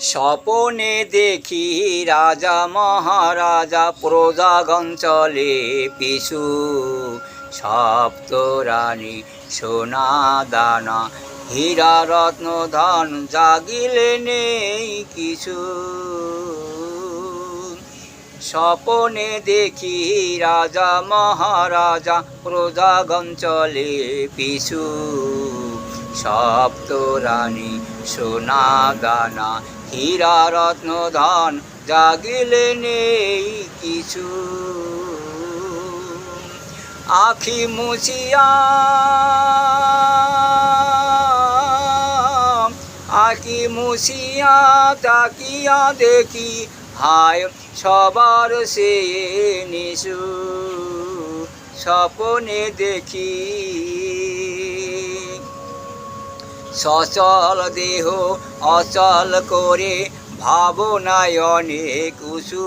স্বপনে দেখি রাজা মহারাজা প্রজাগণ চলে পিছু, সপ্তরানী সোনা দানা হীরা রত্ন ধন জাগিলে নেই কিছু। স্বপনে দেখি রাজা মহারাজা প্রজাগণ চলে পিছু, সপ্তরানী সোনা দানা হীরা রত্ন ধন জাগিলে নেই কিছু। আখি মুছিয়া তাকিয়া দেখি, হায় সবার সে নিশু। স্বপনে দেখি সচল দেহ অচল করে, ভাবনায় অনেক উঁচু।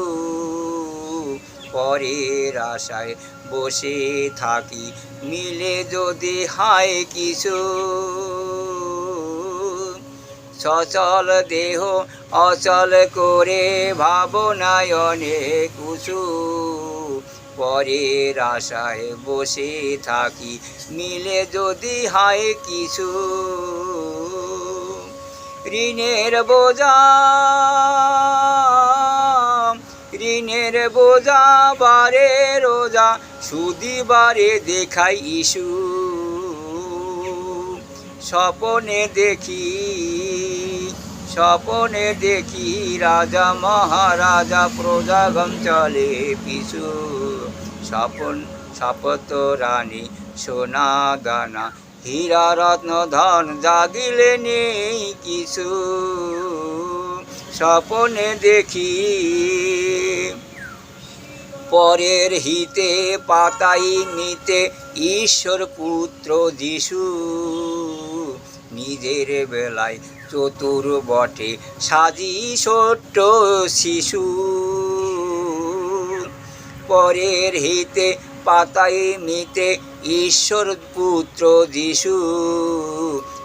পরের আশায় বসে থাকি, মিলে যদি হায় কিছু। সচল দেহ অচল করে, ভাবনায় অনেক উঁচু। পরের আশায় বসে থাকি, মিলে যদি হায় কিছু। ঋণের বোঝা বারে রোজা, সুদিবারে দেখাই ইস্যু। স্বপনে দেখি রাজা মহারাজা প্রজাগণ চলে পিছু, সপ্তরানী সোনা দানা হীরা রত্ন ধন জাগিলে নেই কিছু। স্বপনে দেখি পরের হিতে পাতাই নিতে ঈশ্বর পুত্র যিশু। নিজের বেলায় চতুর বটে সাজি ছোট্ট শিশু। পরের হিতে পাতাই নিতে ঈশ্বর পুত্র যিশু।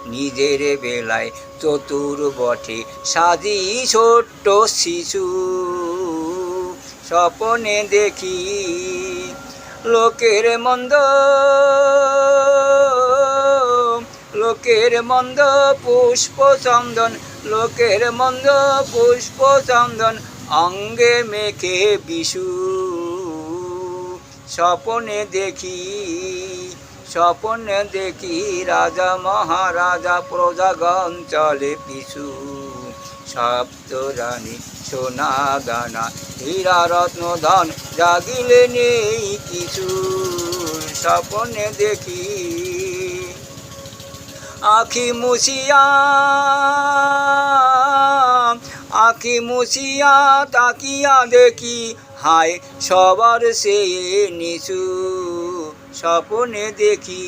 নিজের বেলায় চতুর বটে সাজি ছোট্ট শিশু। স্বপনে দেখি লোকের মন্দ পুষ্প চন্দন, অঙ্গে মেখে বিশু। স্বপনে দেখি রাজা মহারাজা প্রজাগণ চলে পিছু, সপ্তরানী সোনা দানা হীরা রত্ন ধন জাগিলে নেই কিছু। স্বপনে দেখি আখি মুছিয়া তাকিয়া দেখি, হায় সবার সে নিচু। স্বপনে দেখি